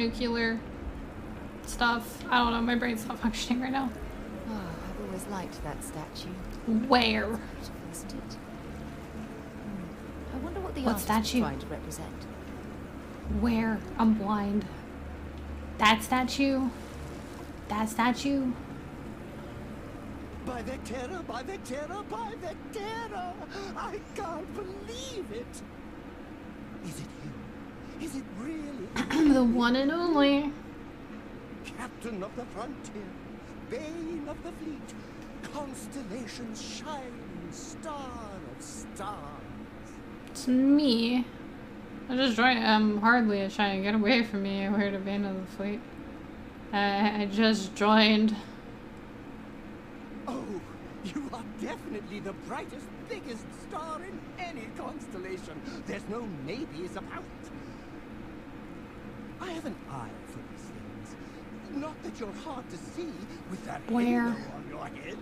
nuclear stuff. I don't know, my brain's not functioning right now. Oh, I've always liked that statue. Where? It's beautiful, isn't it? I wonder what the What artist statue? was trying to represent. Where? I'm blind. That statue? That statue? By Vectera, by Vectera, by Vectera! I can't believe it! Is it you? Is it really? The one and only. Captain of the frontier, bane of the fleet, constellation's shining star of stars. It's me. I just joined. I'm hardly a shining. Get away from me. We're the bane of the fleet. I just joined. Oh, you are definitely the brightest, biggest star in any constellation. There's no maybes about. I have an eye for these things. Not that you're hard to see with that Where? halo on your head.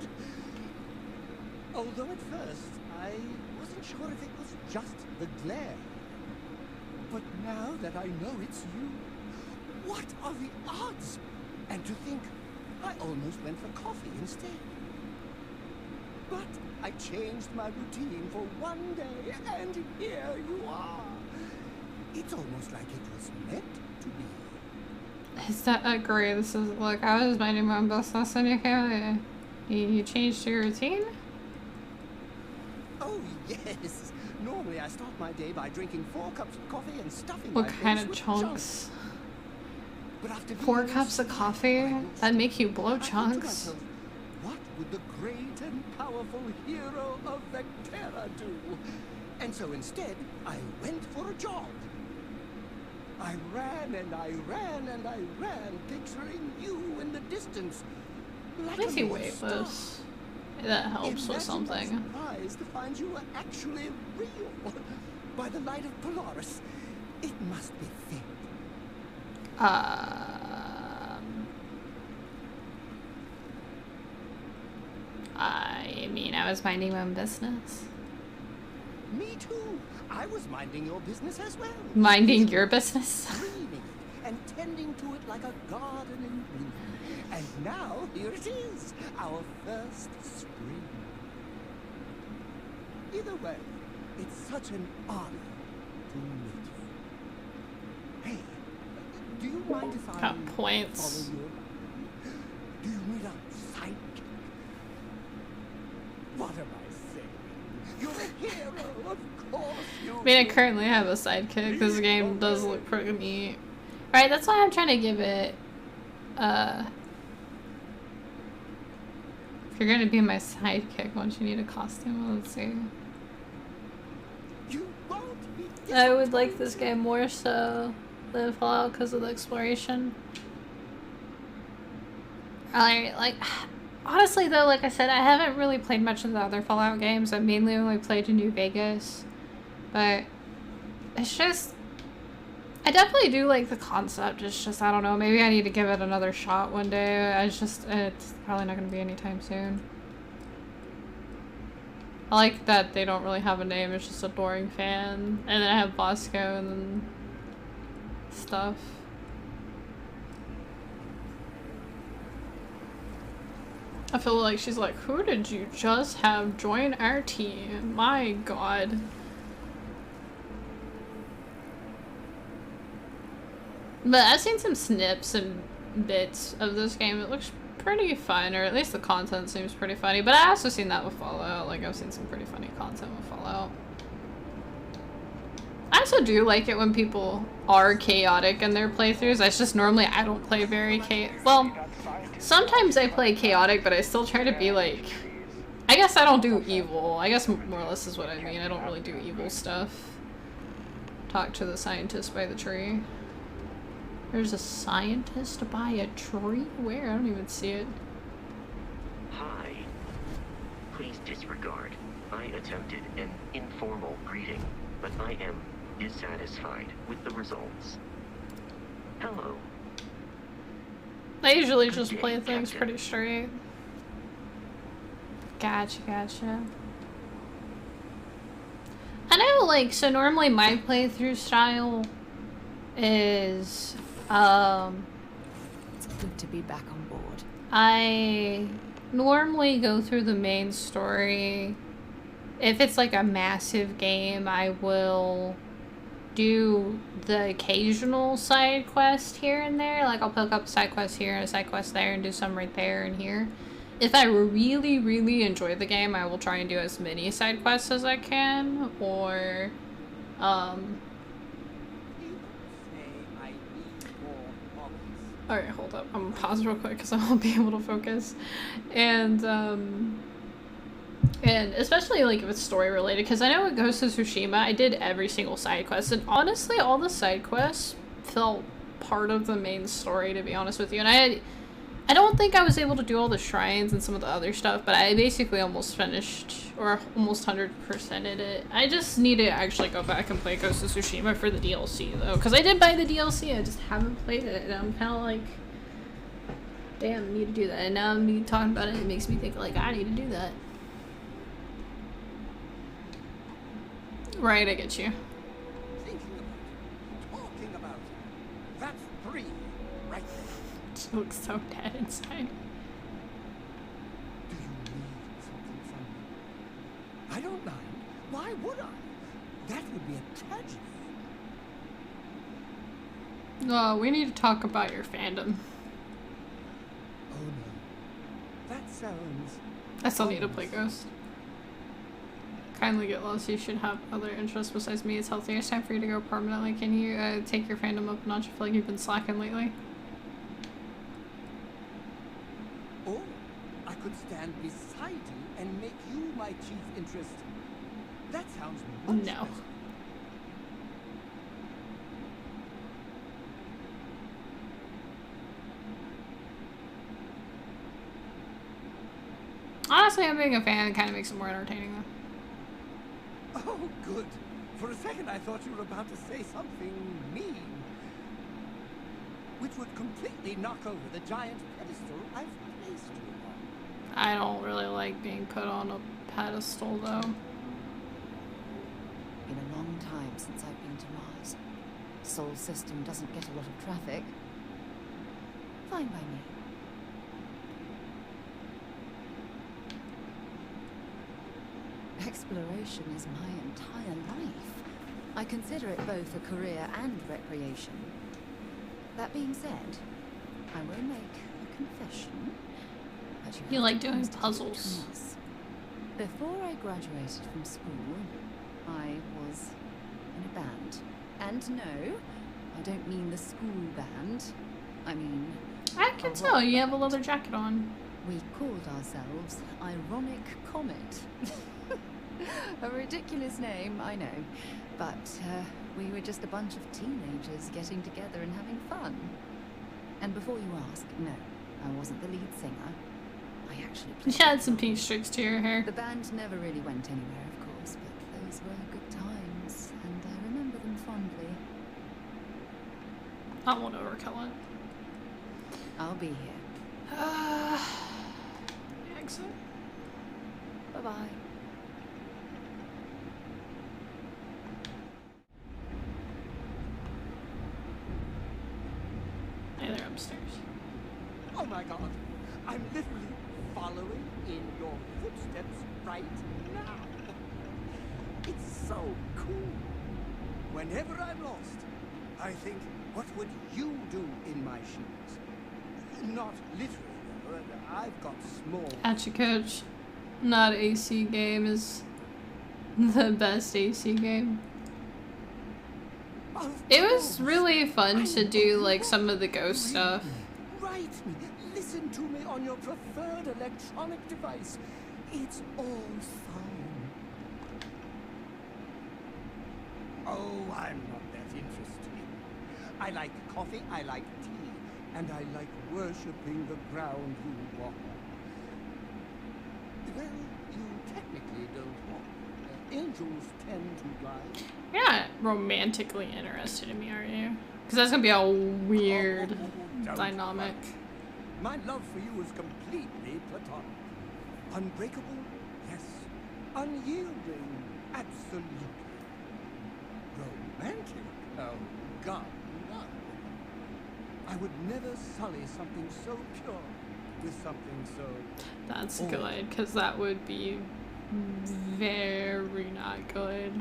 Although at first I wasn't sure if it was just the glare. But now that I know it's you, what are the odds? And to think, I almost went for coffee instead. But I changed my routine for one day, and here you are. It's almost like it was meant to be. Is that agree? This is like I was minding my own business and you came. You changed your routine? Oh, yes. Normally I start my day by drinking 4 cups of coffee and stuffing What my kind face of with chunks? But after 4 being cups of so coffee? quiet, That'd make you blow I thought to chunks. myself, what would the great and powerful hero of Vectera do? And so instead, I went for a jog. I ran and I ran and I ran, picturing you in the distance. Like Makes a you North Star. weightless. That helps with Imagine my something. surprise to find you were actually real. By the light of Polaris, it must be fate. I mean, I was minding my own business. Me too. I was minding your business as well. Minding your business? Dreaming and tending to it like a garden in bloom. And now, here it is, our first spring. Either way, it's such an honor to meet you. Hey, do you mind if I Got points. follow you? Do you need a sidekick? What am I saying? You're a hero, of course you. I mean, I currently have a sidekick. This game does look pretty neat. Right, that's why I'm trying to give it, if you're gonna be my sidekick, won't you need a costume? Let's see. You won't be I would like this game more so than Fallout because of the exploration. Like, honestly though, like I said, I haven't really played much of the other Fallout games. I mainly only played in New Vegas. But it's just, I definitely do like the concept. It's just, I don't know, maybe I need to give it another shot one day. It's probably not going to be anytime soon. I like that they don't really have a name, it's just Adoring Fan. And then I have Bosco and then stuff. I feel like she's like, who did you just have join our team? My god. But I've seen some snips and bits of this game. It looks pretty fun, or at least the content seems pretty funny. But I also seen that with Fallout. Like, I've seen some pretty funny content with Fallout. I also do like it when people are chaotic in their playthroughs. It's just normally I don't play very well, sometimes I play chaotic, but I still try to be like, I guess I don't do evil. I guess more or less is what I mean. I don't really do evil stuff. Talk to the scientist by the tree. There's a scientist by a tree? Where? I don't even see it. Hi. Please disregard. I attempted an informal greeting, but I am dissatisfied with the results. Hello. I usually just play things pretty straight. Gotcha, gotcha. I know, like, so normally my playthrough style is It's good to be back on board. I normally go through the main story. If it's like a massive game, I will do the occasional side quest here and there. Like I'll pick up a side quest here and a side quest there and do some right there and here. If I really, really enjoy the game, I will try and do as many side quests as I can, or, alright, hold up. I'm gonna pause real quick because I won't be able to focus. And especially like if it's story related, because I know with Ghost of Tsushima, I did every single side quest, and honestly, all the side quests felt part of the main story, to be honest with you. And I don't think I was able to do all the shrines and some of the other stuff, but I basically almost finished, or almost 100%ed it. I just need to actually go back and play Ghost of Tsushima for the DLC, though. Because I did buy the DLC, I just haven't played it, and I'm kind of like, damn, I need to do that. And now me talking about it, it makes me think, like, I need to do that. Right, I get you. Thinking about it, talking about it. That's 3 right there. She looks so dead inside. Do you need something from me? I don't mind. Why would I? That would be a tragedy. No, we need to talk about your fandom. Oh no. That sounds... I still need to play Ghost. Kindly get lost. You should have other interests besides me. It's healthier. It's time for you to go permanently. Can you take your fandom up a notch? I feel like you've been slacking lately. Or I could stand beside you and make you my chief interest. That sounds much No. better. Honestly, I'm being a fan kind of makes it more entertaining, though. Oh, good. For a second I thought you were about to say something mean. Which would completely knock over the giant pedestal I've placed you on. I don't really like being put on a pedestal, though. Been a long time since I've been to Mars. Sol system doesn't get a lot of traffic. Fine by me. Exploration is my entire life. I consider it both a career and recreation. That being said, I will make a confession. But You have like to doing promise to keep it puzzles. to us. Before I graduated from school, I was in a band. And no, I don't mean the school band. I mean... I can tell you have a leather jacket on. We called ourselves Ironic Comet. A ridiculous name, I know. But we were just a bunch of teenagers getting together and having fun. And before you ask, no, I wasn't the lead singer. I actually You played had some the pink drums. streaks to your hair. The band never really went anywhere, of course, but those were good times, and I remember them fondly. I won't overkill it. I'll be here. Exit. Bye-bye. Hey, they're upstairs. Oh my god, I'm literally following in your footsteps right now. It's so cool. Whenever I'm lost, I think, what would you do in my shoes? Not literally, though. I've got small... Gotcha, coach. Not AC game is the best AC game. Of It was course. really fun to I do know like you some want. of the ghost stuff. Write me. Listen to me on your preferred electronic device. It's all fine. Oh, I'm not that interesting. I like coffee, I like tea, and I like worshipping the ground you walk on. Well, you technically don't walk. Angels tend to glide. You're not romantically interested in me, are you? Because that's gonna be a weird Don't dynamic. My love for you is completely platonic. Unbreakable? Yes. Unyielding? Absolutely. Romantic? Oh, God, no. I would never sully something so pure with something so... That's Oh. good, because that would be very not good.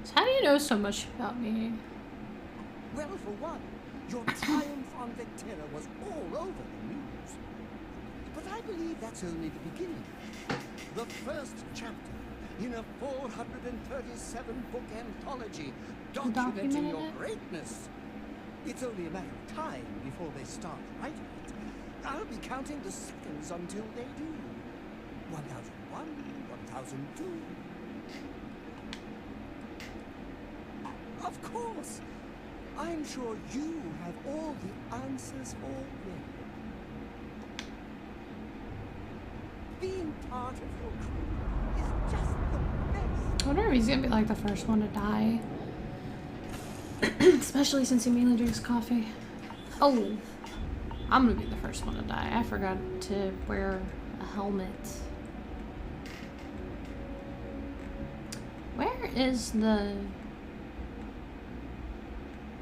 So how do you know so much about me? Well, for one, your triumph on Vectera was all over the news. But I believe that's only the beginning. The first chapter in a 437-book anthology documenting your Documented it? greatness. It's only a matter of time before they start writing it. I'll be counting the seconds until they do. 1001, 1002. Of course! I'm sure you have all the answers already. Being part of your crew is just the best. I wonder if he's gonna be like the first one to die. Especially since he mainly drinks coffee. Oh, I'm gonna be the first one to die. I forgot to wear a helmet. Where is the...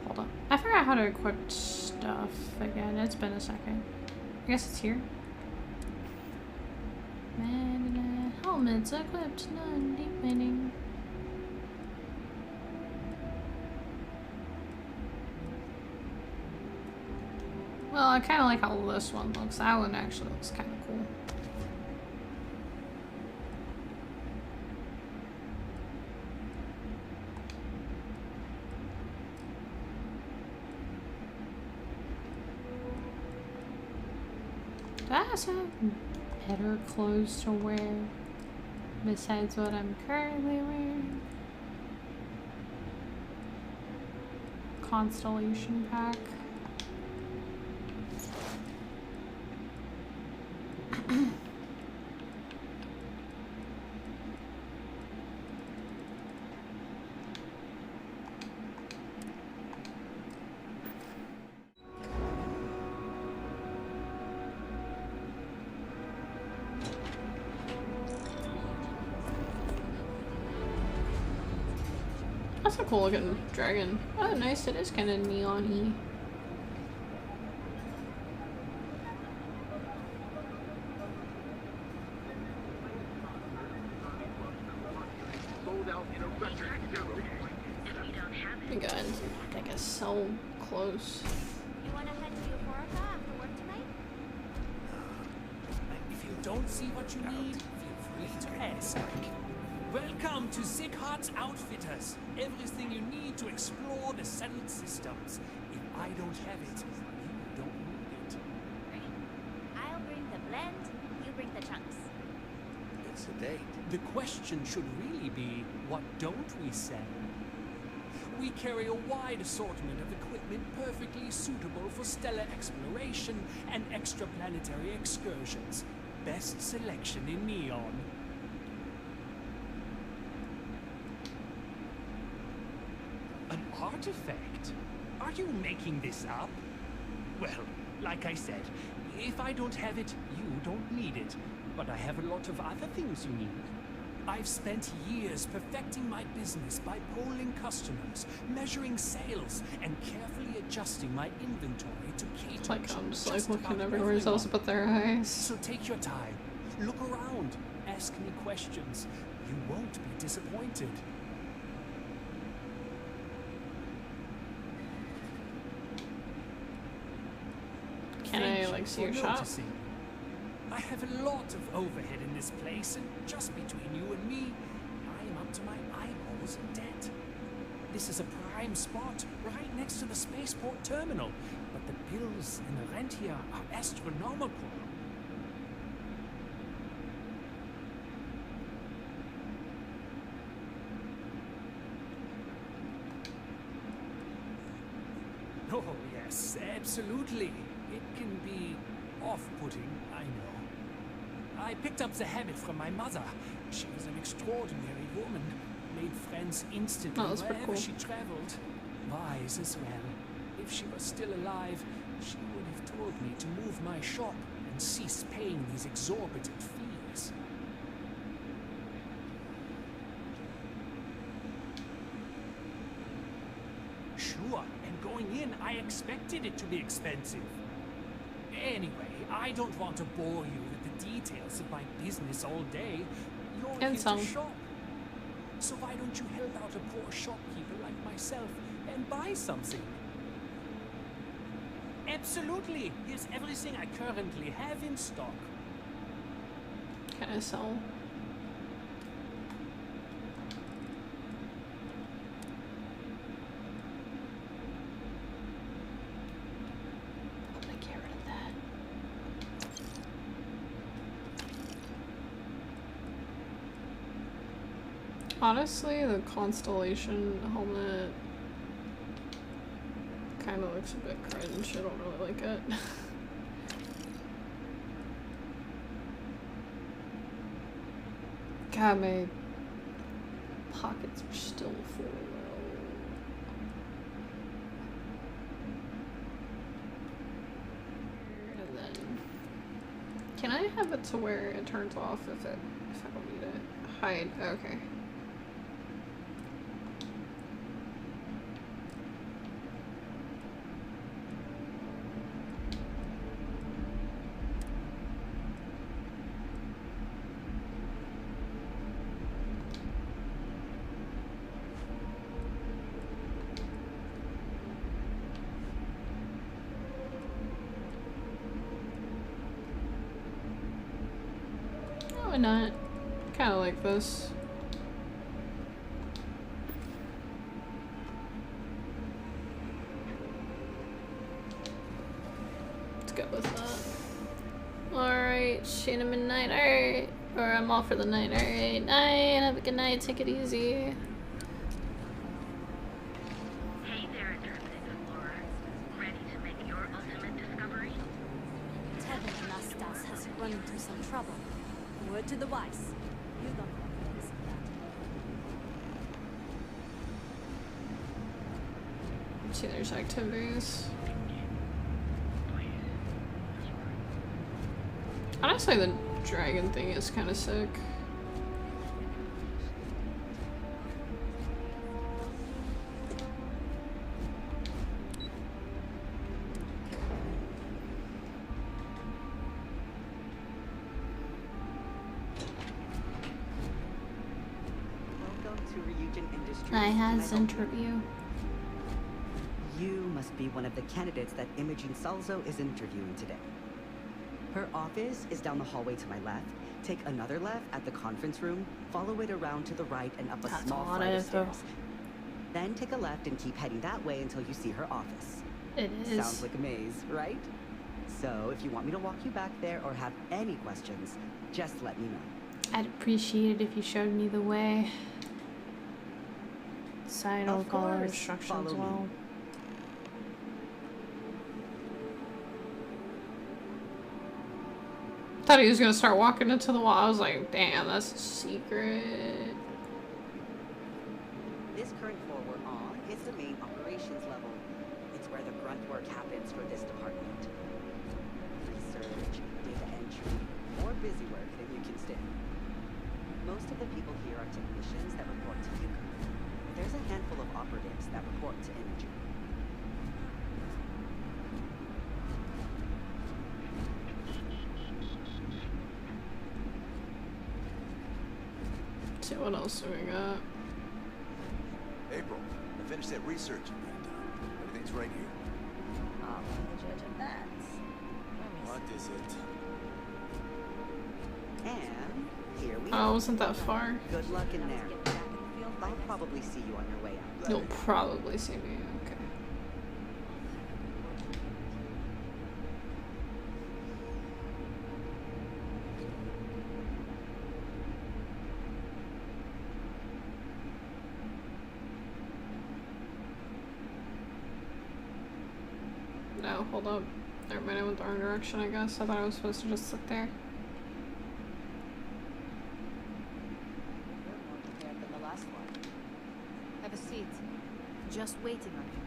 Hold on. I forgot how to equip stuff again. It's been a second. I guess it's here. Helmets equipped, none defending. Well, I kind of like how this one looks. That one actually looks kind of cool. Do I have some better clothes to wear besides what I'm currently wearing? Constellation pack. That's a cool looking dragon. Oh, nice. It is kind of neon-y. Oh my god. I guess so close. You wanna head to Euphorica after work tonight? If you don't see what you need, feel free to ask. Welcome to Sighardt's Outfitters. Everything you need to explore the settled systems. If I don't have it, you don't need it. I'll bring the blend, you bring the chunks. It's a date. The question should really be, what don't we sell? We carry a wide assortment of equipment perfectly suitable for stellar exploration and extraplanetary excursions. Best selection in Neon. An artifact? Are you making this up? Well, like I said, if I don't have it, you don't need it. But I have a lot of other things you need. I've spent years perfecting my business by polling customers, measuring sales, and carefully adjusting my inventory to cater It's like to I'm just like just looking about everywhere else everyone. but their eyes. So take your time, look around, ask me questions. You won't be disappointed. Can Thank I you like see for your shop? noticing. I have a lot of overhead in this place, and just between you and me, I am up to my eyeballs in debt. This is a prime spot, right next to the spaceport terminal, but the bills and the rent here are astronomical. Oh, yes, absolutely. It can be off-putting, I know. I picked up the habit from my mother. She was an extraordinary woman, made friends instantly Oh, that's pretty wherever cool. she traveled. Wise as well. If she was still alive, she would have told me to move my shop and cease paying these exorbitant fees. Sure, and going in, again, I expected it to be expensive. Anyway, I don't want to bore you with the details of my business all day. You're And here some. to shop. So why don't you help out a poor shopkeeper like myself and buy something? Absolutely. Here's everything I currently have in stock. Can I sell? I'm gonna get rid of that. Honestly, the Constellation helmet kind of looks a bit cringe. I don't really like it. God, my pockets are still full. And then, can I have it to where it turns off if I don't need it? Hide. Okay. Why not? Kind of like this. Let's go with that. Alright, cinnamon night. Alright. Or I'm off for the night. Alright, night. Have a good night. Take it easy. Hey there, Intrepid Explorer. Ready to make your ultimate discovery? Tevin Nastas has run into some trouble. Word to the wise. You don't want to listen to that. See, there's activities. Honestly, the dragon thing is kind of sick. Welcome to Ryujin Industries. I Can had help you? interview. You must be one of the candidates that Imogen Salzo is interviewing today. Her office is down the hallway to my left. Take another left at the conference room, follow it around to the right and up a That's small a lot flight of of info. stairs. Then take a left and keep heading that way until you see her office. It Sounds is. like a maze, right? So if you want me to walk you back there or have any questions, just let me know. I'd appreciate it if you showed me the way. Sign Of will follow course, instructions follow me. well. Thought he was gonna start walking into the wall. I was like, damn, that's a secret. This current floor we're on is the main operations level. It's where the grunt work happens for this department. Research, data entry, more busy work than you can stand. Most of the people here are technicians that report to you. There's a handful of operatives that report to Imogen. Let's see what else do we got. April, I finished that research you got done. Everything's right here. I'll be the judge of that. What is it? And here we Oh, are. wasn't that far? Good luck in there. Get back in the field. I'll probably see you on your way out. You'll probably see me. Okay. No, hold up. Never mind, I went the wrong direction, I guess. I thought I was supposed to just sit there. You're more prepared than the last one. Have a seat. Just waiting on you.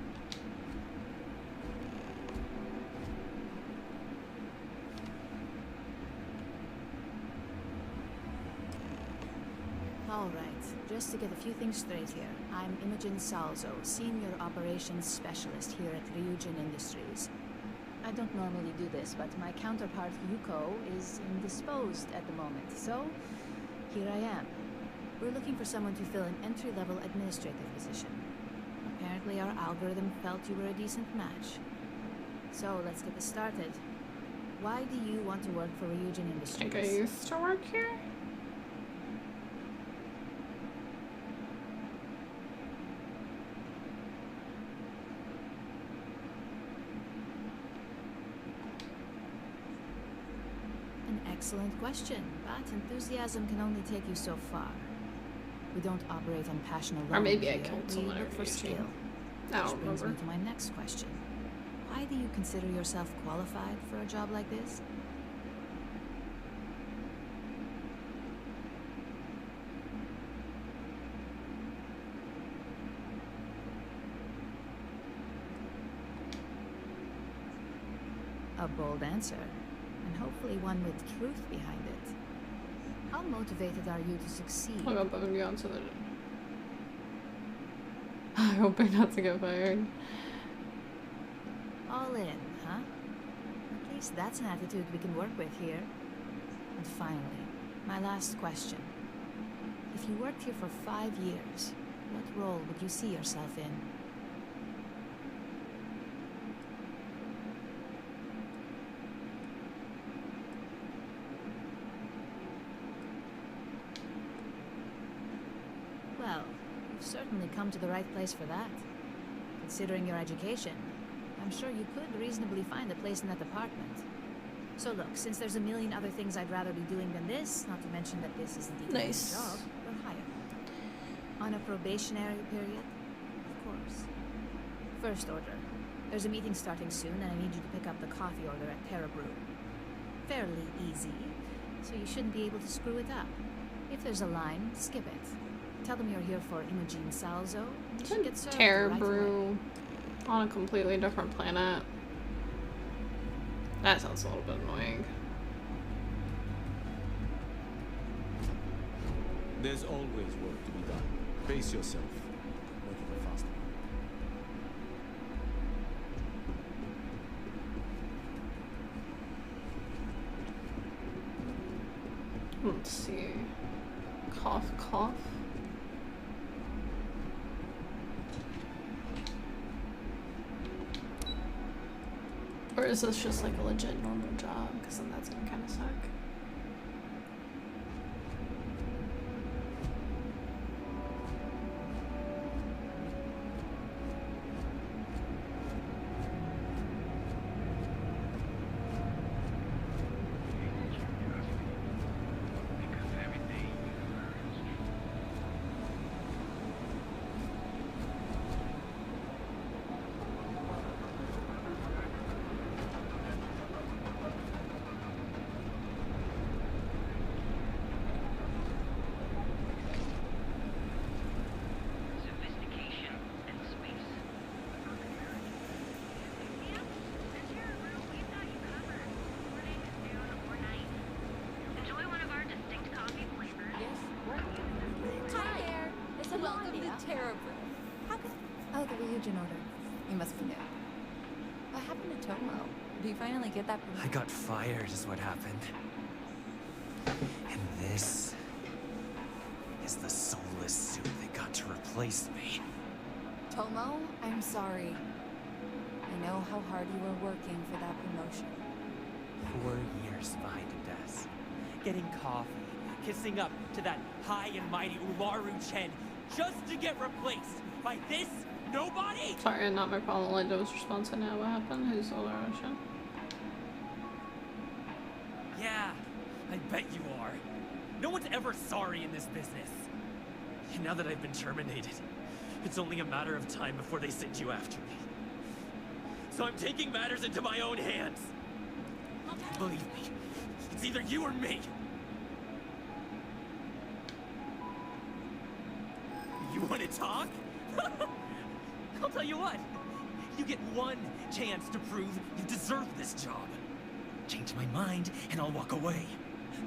All right, just to get a few things straight here. I'm Imogen Salzo, Senior Operations Specialist here at Ryujin Industries. I don't normally do this, but my counterpart Yuko is indisposed at the moment, so here I am. We're looking for someone to fill an entry-level administrative position. Apparently our algorithm felt you were a decent match. So let's get this started. Why do you want to work for Ryujin Industries? I think I used to work here. An excellent question, but enthusiasm can only take you so far. We don't operate on passion alone. Or maybe I here. killed We someone look for over skill. YouTube. I Which don't brings me remember. to my next question. Why do you consider yourself qualified for a job like this? A bold answer, and hopefully one with truth behind it. How motivated are you to succeed? I hope I'm going to the... I hope I'm not to get fired. All in, huh? At least that's an attitude we can work with here. And finally, my last question. If you worked here for 5 years, what role would you see yourself in? Well, you've certainly come to the right place for that. Considering your education, I'm sure you could reasonably find a place in that department. So look, since there's a million other things I'd rather be doing than this, not to mention that this is indeed Nice. a job, we're hired. On a probationary period? Of course. First order. There's a meeting starting soon, and I need you to pick up the coffee order at Terra Brew. Fairly easy, so you shouldn't be able to screw it up. If there's a line, skip it. Tell them you're here for Imogen Salzo. You should get served Terra right away. Brew on a completely different planet. That sounds a little bit annoying. There's always work to be done. Pace yourself. Make it faster. Let's see. Cough, cough. Or is this just like a legit normal job? Because then that's gonna kind of suck. Sophistication and space. Yep, this here room we've got you covered. Morning, noon, or night. Enjoy one of our distinct coffee flavors. Hi there. It's a welcome to Terra Brew. How could... Oh, the Ryujin order. You must be new. What happened to Tomo? Did you finally get that promotion? I got fired is what happened. And this is the soulless suit that got to replace me. Tomo, I'm sorry. I know how hard you were working for that promotion. 4 years behind a desk. Getting coffee, kissing up to that high and mighty Ularu Chen, just to get replaced by this nobody? Sorry, not my problem. Lindo's response now. What happened? Who's all Russian? Yeah, I bet you are. No one's ever sorry in this business. And now that I've been terminated, it's only a matter of time before they send you after me. So I'm taking matters into my own hands. Believe me, it's either you or me. You want to talk? I'll tell you what. You get one chance to prove you deserve this job. Change my mind, and I'll walk away.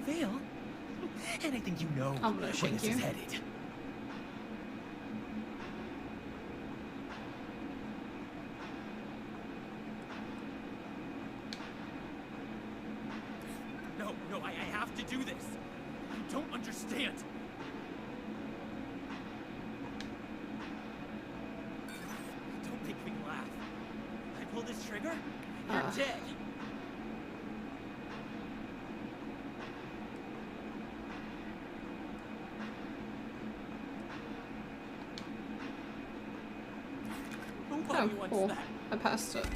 Fail, And I think you know I'm gonna where shake this you. is headed. No, I have to do this. You don't understand. Don't make me laugh. I pull this trigger, you're dead. Oh, cool. I passed it.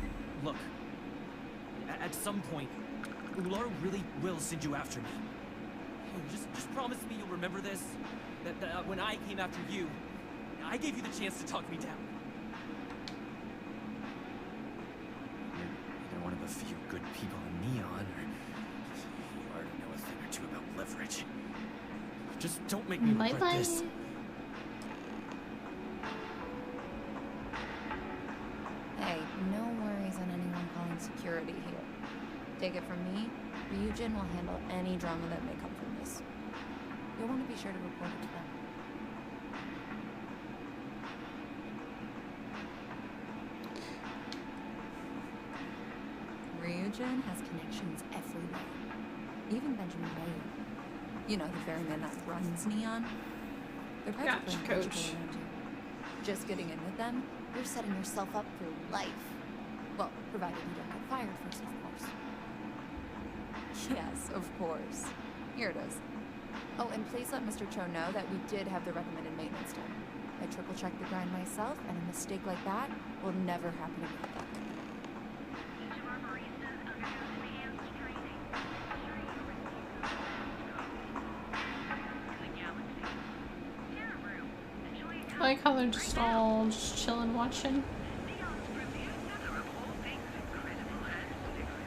Look, at some point, Ular really will send you after me. Just promise me you'll remember this. That when I came after you, I gave you the chance to talk me down. You're one of the few good people in Neon, or you already know a thing or two about leverage. Just don't make me regret this. Hey, no worries on anyone calling security here. Take it from me, Ryujin will handle any drama that may come from this. You'll want to be sure to report it to them. Ryujin has connections everywhere. Even Benjamin Mayer. You know, the ferryman that runs Neon. They're practically Gotcha, untouchable coach. around you. Just getting in with them, you're setting yourself up for life. Well, provided you don't get fired first, of course. Yes, of course. Here it is. Oh, and please let Mr. Cho know that we did have the recommended maintenance done. I triple-checked the grind myself, and a mistake like that will never happen again. Each of our baristas undergoes enhanced training. To the galaxy. Terra Brew. Enjoy your I like how they're just all just chilling, watching. Neon's review center of all things incredible and exclusive.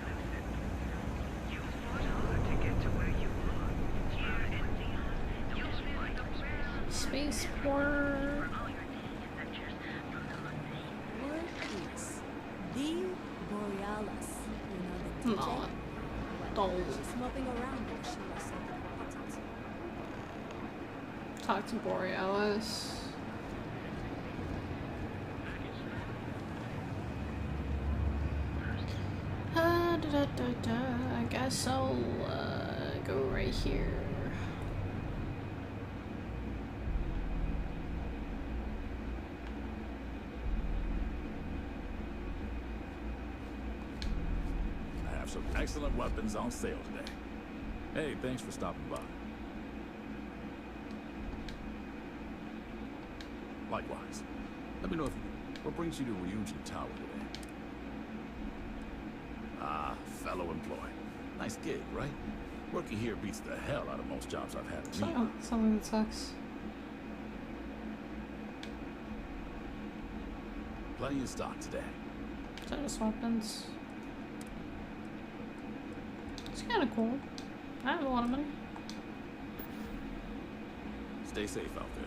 You fought hard to get to where you are. Here in Neon, you'll find the best Spaceport. all your daily adventures from the mundane. Word is the Borealis. You know the DJ? Not. Well, Don't she's moping around if she was something important. talk to Borealis. I guess I'll go right here. I have some excellent weapons on sale today. Hey, thanks for stopping by. Likewise. Let me know what brings you to Ryujin Tower today. Ah, fellow employee. Nice gig, right? Working here beats the hell out of most jobs I've had in Neon. Something that sucks. Plenty of stock today. Status weapons. It's kind of cool. I have a lot of money. Stay safe out there.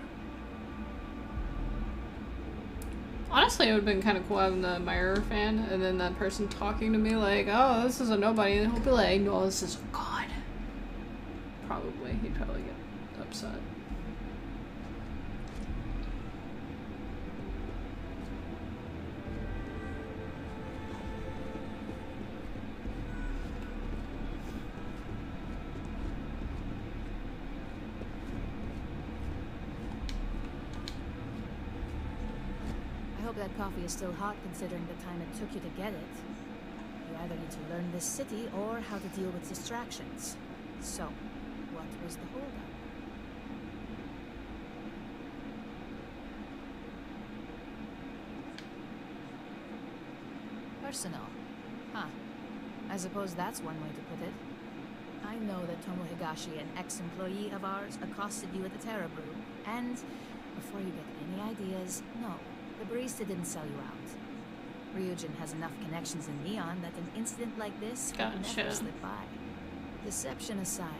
Honestly, it would have been kind of cool having the Myra fan, and then that person talking to me like, oh, this is a nobody, and he'll be like, no, this is a god. Probably. He'd probably get upset. I hope that coffee is still hot considering the time it took you to get it. You either need to learn this city or how to deal with distractions. So, what was the holdup? Personal. Huh. I suppose that's one way to put it. I know that Tomo Higashi, an ex-employee of ours, accosted you at the Terra Brew, and before you get any ideas, no, the barista didn't sell you out. Ryujin has enough connections in Neon that an incident like this can never Gotcha. slip by. Deception aside,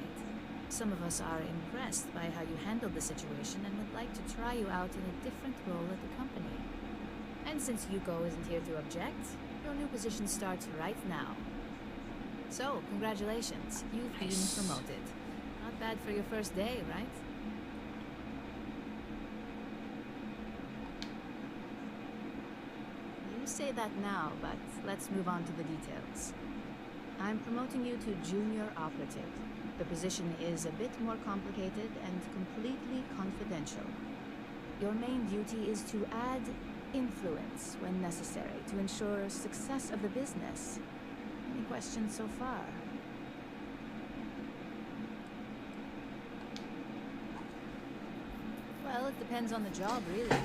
some of us are impressed by how you handled the situation and would like to try you out in a different role at the company. And since Yuko isn't here to object, your new position starts right now. So, congratulations, you've been promoted. Not bad for your first day, right? You say that now, but let's move on to the details. I'm promoting you to junior operative. The position is a bit more complicated and completely confidential. Your main duty is to add influence when necessary to ensure success of the business. Any questions so far? Well, it depends on the job, really.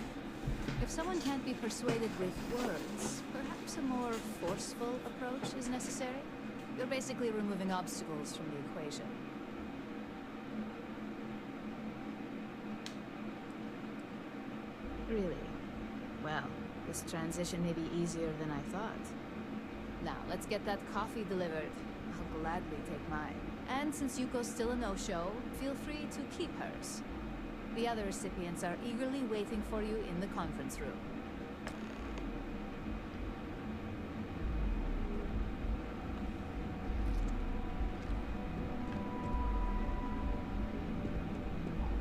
If someone can't be persuaded with words, perhaps a more forceful approach is necessary. You're basically removing obstacles from the equation. Really? Well, this transition may be easier than I thought. Now, let's get that coffee delivered. I'll gladly take mine. And since Yuko's still a no-show, feel free to keep hers. The other recipients are eagerly waiting for you in the conference room.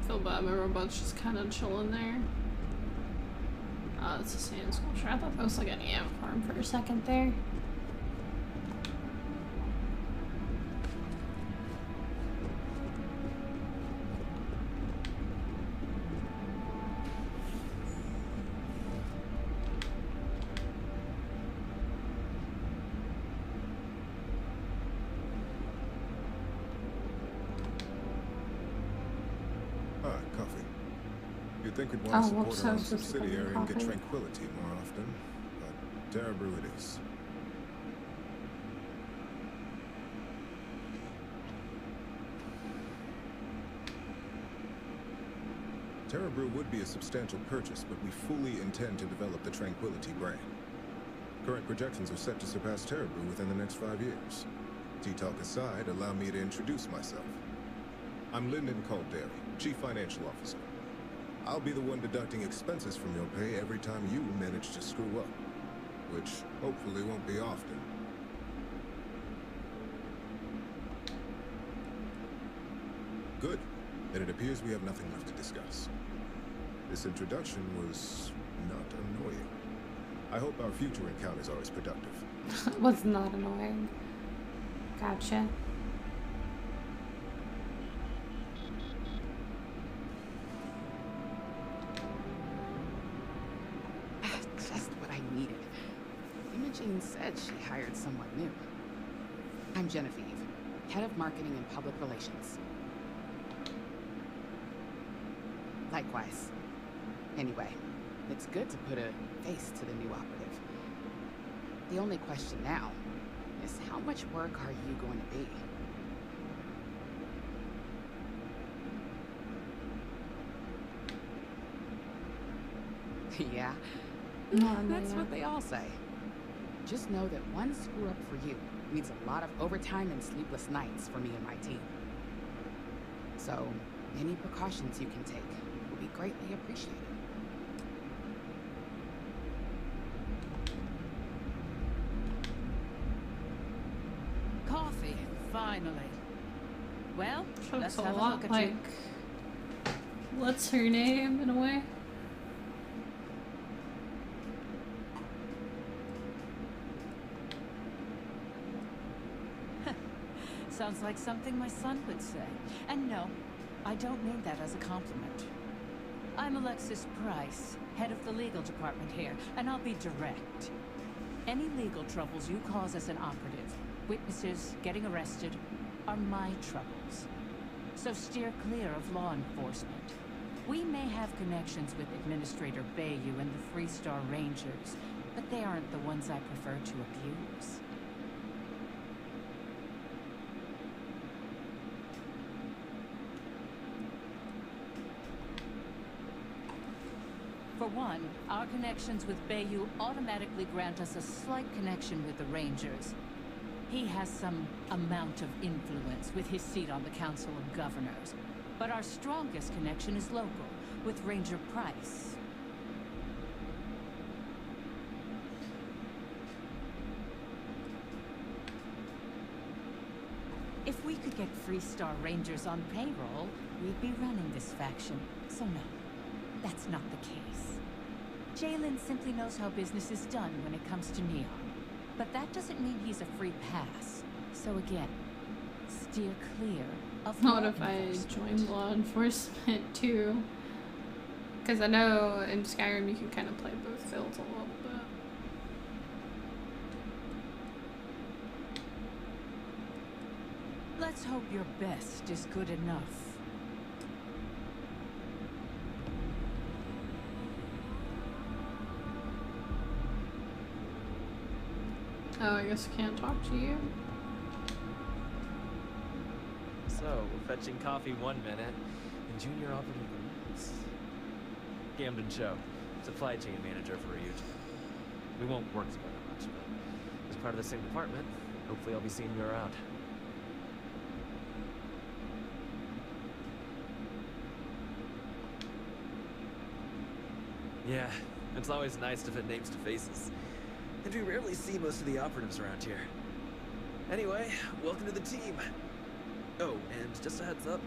Feel bad, my robot's just kind of chilling there. It's a sand sculpture. I thought that was like an ant farm for a second there. You'd think we'd want to support whoops, our I own was just subsidiary looking and get coffee. tranquility more often, but Terra Brew it is. Terra Brew would be a substantial purchase, but we fully intend to develop the Tranquility brand. Current projections are set to surpass Terra Brew within the next 5 years. Tea-talk aside, allow me to introduce myself. I'm Lyndon Calderi, Chief Financial Officer. I'll be the one deducting expenses from your pay every time you manage to screw up, which hopefully won't be often. Good. Then it appears we have nothing left to discuss. This introduction was not annoying. I hope our future encounters are as productive. Was not annoying. Gotcha. Just what I needed. Imogene said she hired someone new. I'm Genevieve, head of marketing and public relations. Likewise. Anyway, it's good to put a face to the new operative. The only question now is how much work are you going to be? Yeah, that's what they all say. Just know that one screw up for you means a lot of overtime and sleepless nights for me and my team. So, any precautions you can take will be greatly appreciated. Coffee, finally. Well, let's Looks a have a lot look at like... you. What's her name, in a way? Sounds like something my son would say. And no, I don't mean that as a compliment. I'm Alexis Price, head of the legal department here, and I'll be direct. Any legal troubles you cause as an operative, witnesses getting arrested, are my troubles. So steer clear of law enforcement. We may have connections with Administrator Bayou and the Freestar Rangers, but they aren't the ones I prefer to abuse. For one, our connections with Bayou automatically grant us a slight connection with the Rangers. He has some amount of influence with his seat on the Council of Governors. But our strongest connection is local, with Ranger Price. If we could get Freestar Rangers on payroll, we'd be running this faction. So no, that's not the case. Jalen simply knows how business is done when it comes to Neon. But that doesn't mean he's a free pass. So again, steer clear of What if I join law enforcement too? Because I know in Skyrim you can kind of play both fields a little bit. Let's hope your best is good enough. Oh, I guess I can't talk to you. So, we're fetching coffee 1 minute, and Junior operative the next. Camden Cho, supply chain manager for Ryujin. We won't work together much, but as part of the same department, hopefully I'll be seeing you around. Yeah, it's always nice to put names to faces. And we rarely see most of the operatives around here. Anyway, welcome to the team. Oh, and just a heads up,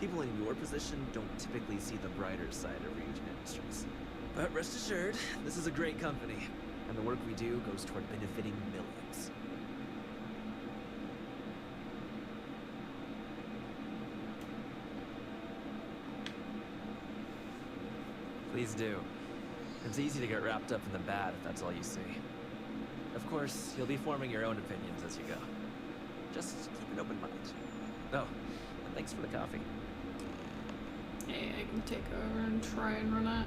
people in your position don't typically see the brighter side of Ryujin Industries. But rest assured, this is a great company, and the work we do goes toward benefiting millions. Please do. It's easy to get wrapped up in the bad if that's all you see. Of course, you'll be forming your own opinions as you go. Just keep an open mind. Oh, and thanks for the coffee. Hey, I can take over and try and run it.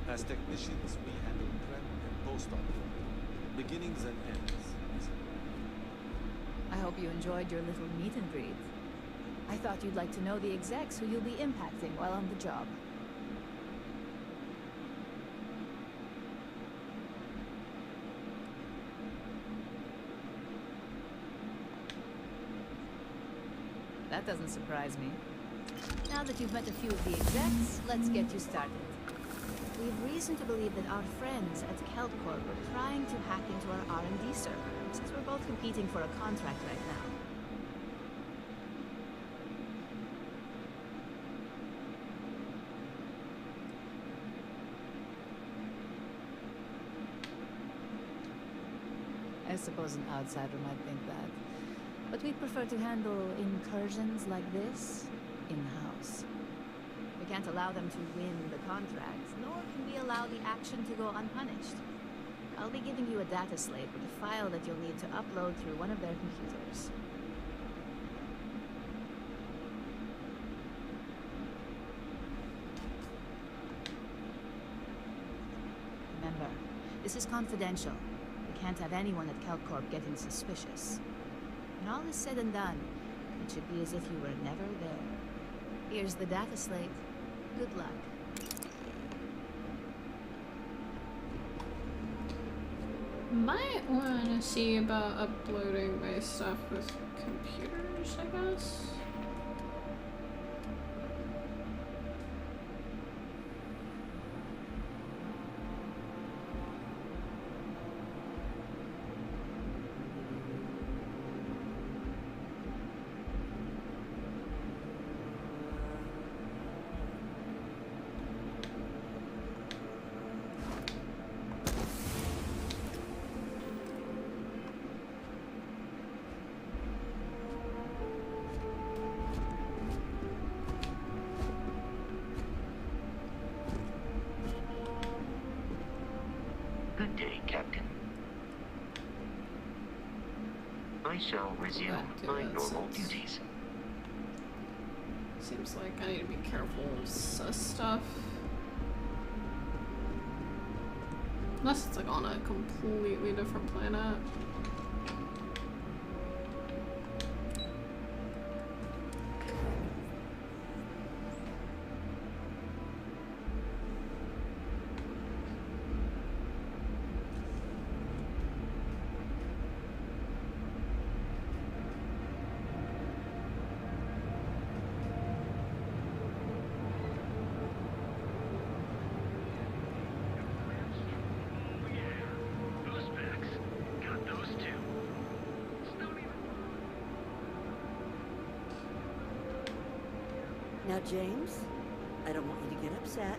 As technicians, we handle prep and post-op work, beginnings and ends. I hope you enjoyed your little meet and greet. I thought you'd like to know the execs who you'll be impacting while on the job. That doesn't surprise me. Now that you've met a few of the execs, let's get you started. We have reason to believe that our friends at KeltCorp are trying to hack into our R&D server, since we're both competing for a contract right now. I suppose an outsider might think that. But we prefer to handle incursions like this in-house. We can't allow them to win the contract, nor can we allow the action to go unpunished. I'll be giving you a data slate with a file that you'll need to upload through one of their computers. Remember, this is confidential. We can't have anyone at KeltCorp getting suspicious. When all is said and done, it should be as if you were never there. Here's the data slate. Good luck. Might want to see about uploading my stuff with computers, I guess. Good day, Captain. I shall resume my normal duties. Seems like I need to be careful of sus stuff. Unless it's like on a completely different planet. Got those Now, James, I don't want you to get upset.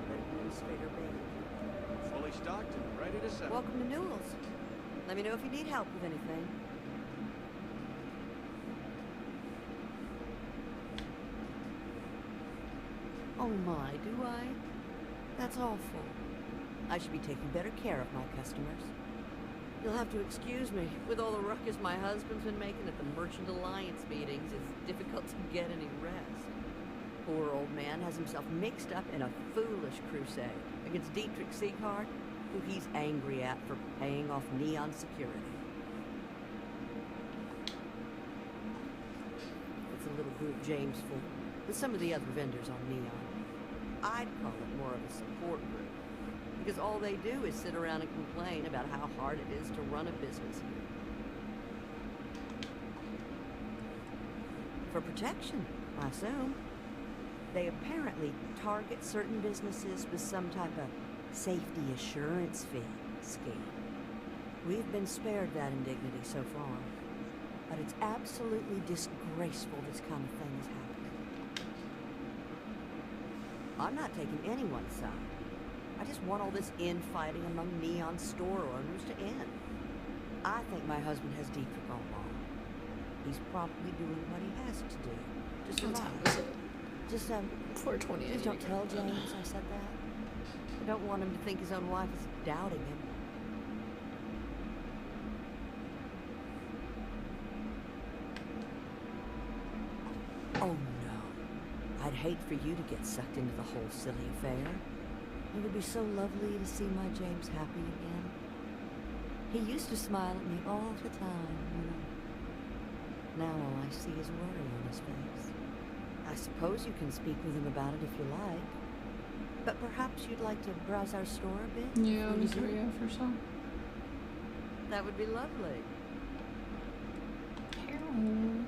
But Administrator Bailey. Fully stocked and ready to sell. Welcome to Newell's. Let me know if you need help with anything. Oh my, do I? That's awful. I should be taking better care of my customers. You'll have to excuse me. With all the ruckus my husband's been making at the Merchant Alliance meetings, it's difficult to get any rest. Poor old man has himself mixed up in a foolish crusade against Dietrich Sieghart, who he's angry at for paying off Neon security. It's a little group James formed with some of the other vendors on Neon. I'd call it more of a support group, because all they do is sit around and complain about how hard it is to run a business here. For protection, I assume. They apparently target certain businesses with some type of safety assurance fee scheme. We've been spared that indignity so far, but it's absolutely disgraceful this kind of thing is happening. I'm not taking anyone's side. I just want all this infighting among Neon store owners to end. I think my husband has Dietrich all along. He's probably doing what he has to do to survive. Just 4:20. Just don't tell James I said that. I don't want him to think his own wife is doubting him. Oh no. I'd hate for you to get sucked into the whole silly affair. It would be so lovely to see my James happy again. He used to smile at me all the time, you know. Now all I see is worry on his face. I suppose you can speak with him about it if you like. But perhaps you'd like to browse our store a bit? Yeah, just hurry up for some. That would be lovely. Carol.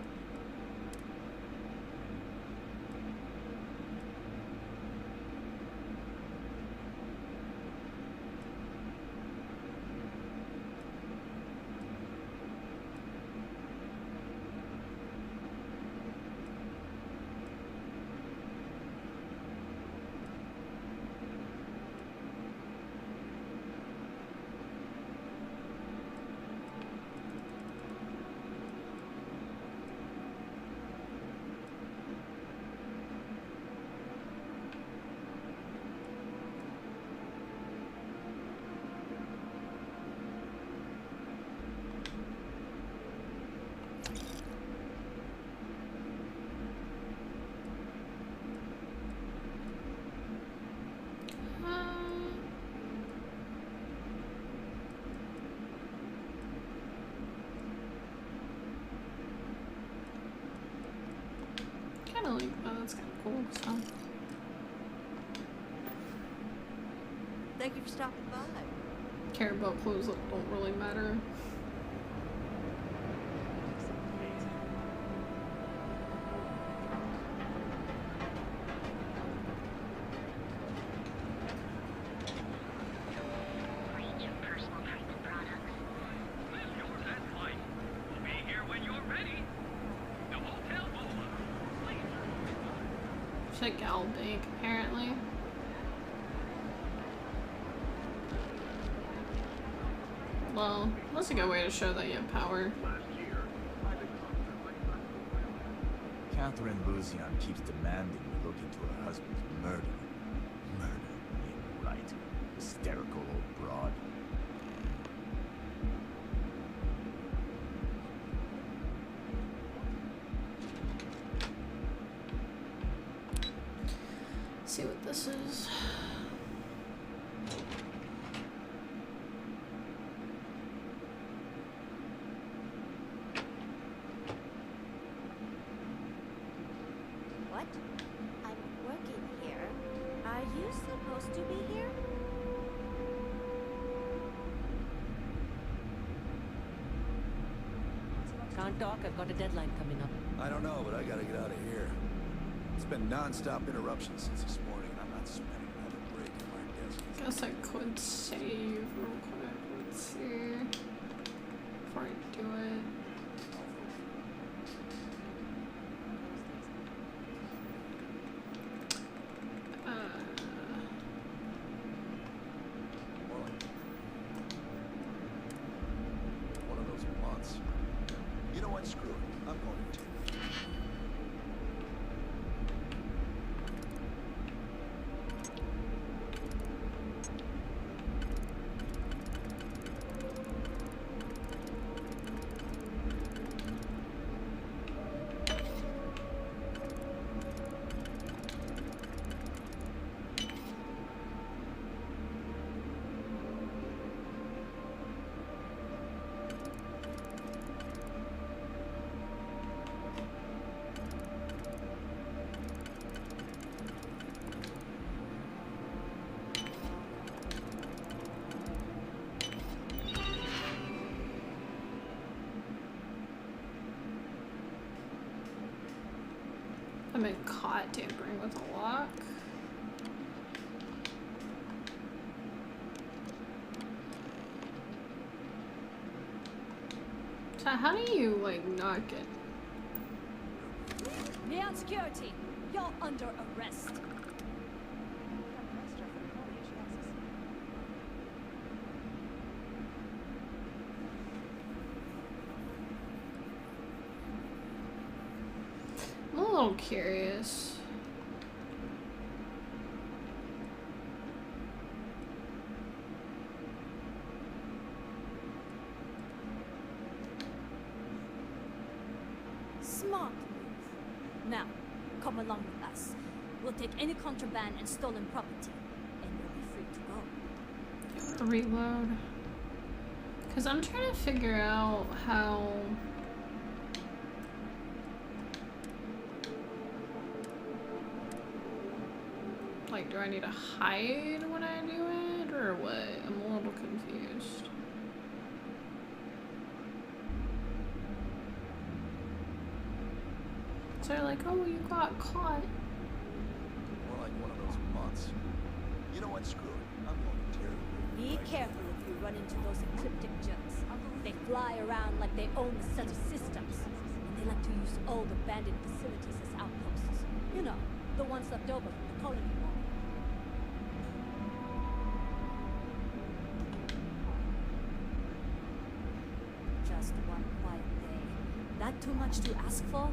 Kind of like, oh, that's kind of cool. So. Thank you for stopping by. Care about clothes that don't really matter. Like Gal Bank, apparently. Well, that's a good way to show that you have power. Catherine Buzian keeps demanding we look into her husband's murder. Murder, yeah, right. Hysterical old broad. See what this is. What? I'm working here. Are you supposed to be here? Can't talk, I've got a deadline coming up. I don't know, but I gotta get out of here. It's been non-stop interruptions since this morning, and I'm not spending another break at my desk. Guess I could save real quick. Let's see. Before I do it. months. You know what? Screw it. I'm going to. I've been caught tampering with a lock. So how do you, like, not get... Neon security, you're under arrest. I'm a little curious. Smart move. Now, come along with us. We'll take any contraband and stolen property, and you'll be free to go. Reload. Because I'm trying to figure out how... Like, do I need to hide when I do it, or what? I'm a little confused. So they're like, oh, you got caught. More like one of those months. You know what? Screw it. I'm going to tear it. Be careful if you run into those ecliptic jerks. They fly around like they own a set of systems, and they like to use old abandoned facilities as outposts. You know, the ones left over from the colony war. Just one quiet day. That too much to ask for?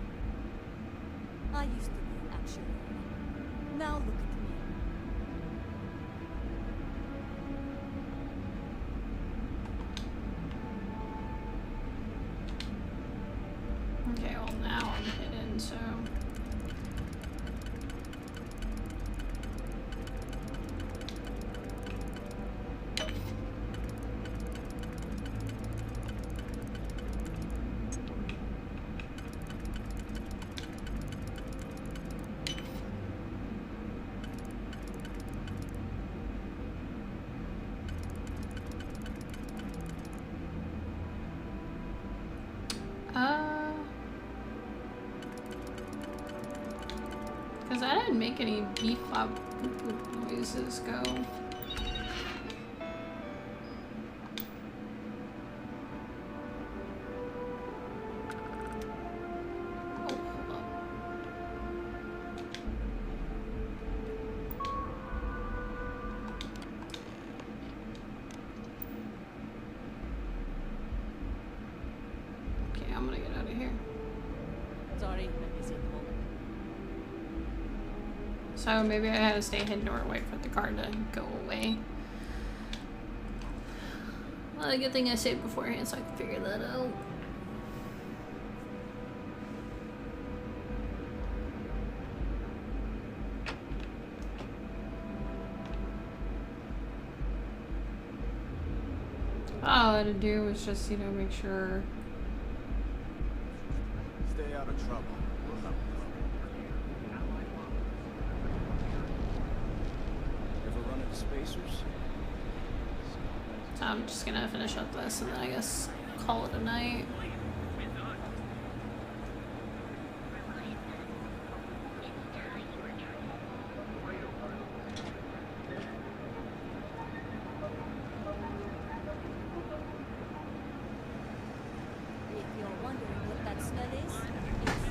I used to be an actuary. Now look at me. Okay, well now I'm hidden, so... Because I didn't make any beep-bop noises go. Okay, I'm gonna get out of here. Sorry, I'm busy at the moment. So maybe I had to stay hidden or wait for the card to go away. Well, a good thing I saved beforehand so I can figure that out. All I had to do was just, you know, make sure. Stay out of trouble. We'll help you. Ever run into spacers? So I'm just gonna finish up this and then I guess call it a night. If you're wondering what that smell is, it's...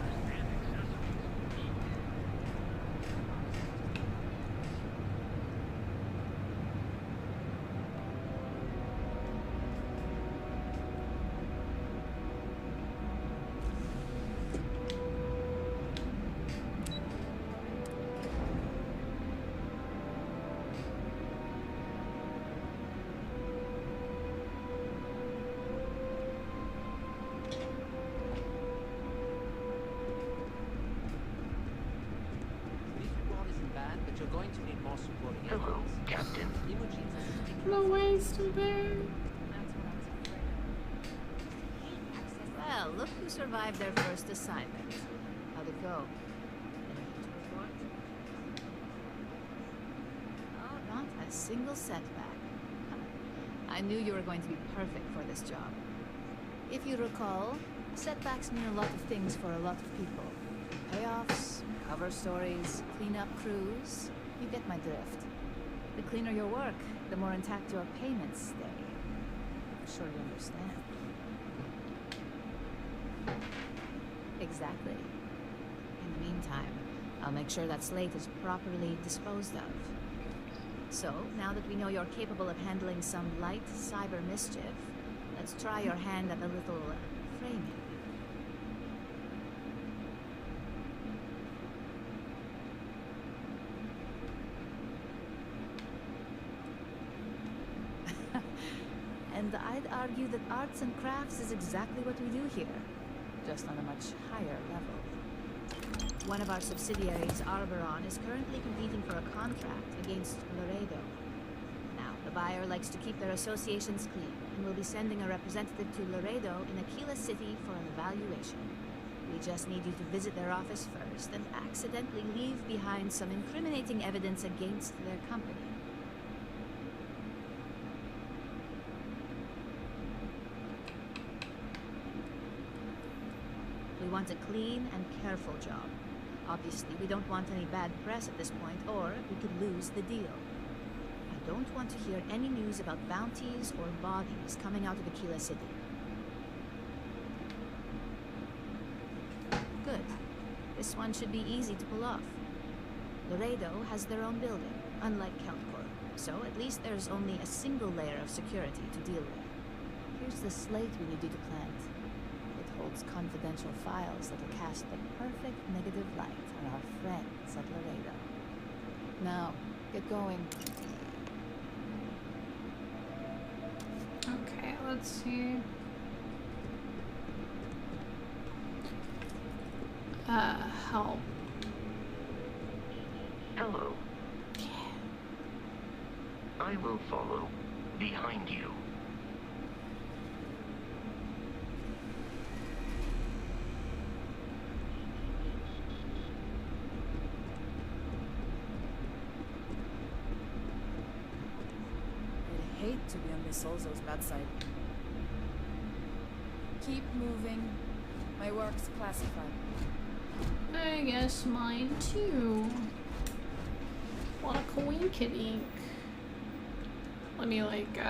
you're going to need more support. Hello, Captain. No way, still there. Well, look who survived their first assignment. How'd it go? Anything to report? Oh, not a single setback. I knew you were going to be perfect for this job. If you recall, setbacks mean a lot of things for a lot of people. Payoffs, cover stories, cleanup crews. You get my drift. The cleaner your work, the more intact your payments stay. I'm sure you understand. Exactly. In the meantime, I'll make sure that slate is properly disposed of. So, now that we know you're capable of handling some light cyber mischief, let's try your hand at a little framing. And I'd argue that arts and crafts is exactly what we do here, just on a much higher level. One of our subsidiaries, Arboron, is currently competing for a contract against Laredo. Now, the buyer likes to keep their associations clean, and will be sending a representative to Laredo in Aquila City for an evaluation. We just need you to visit their office first and accidentally leave behind some incriminating evidence against their company. We want a clean and careful job. Obviously, we don't want any bad press at this point, or we could lose the deal. I don't want to hear any news about bounties or bodies coming out of Aquila City. Good. This one should be easy to pull off. Laredo has their own building, unlike Keltcorp, so at least there's only a single layer of security to deal with. Here's the slate we need you to plant. Holds confidential files that will cast the perfect negative light on our friends at Laredo. Now, get going. Okay, let's see. Help. Hello. I will follow behind you. To be on Miss Solzo's bad side. Keep moving. My work's classified. I guess mine too. What a coinkydink. Let me like go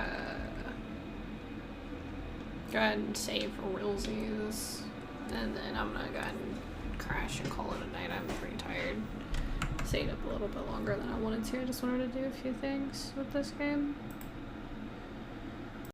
ahead and save for realsies, and then I'm gonna go ahead and crash and call it a night. I'm pretty tired. Stayed up a little bit longer than I wanted to. I just wanted to do a few things with this game.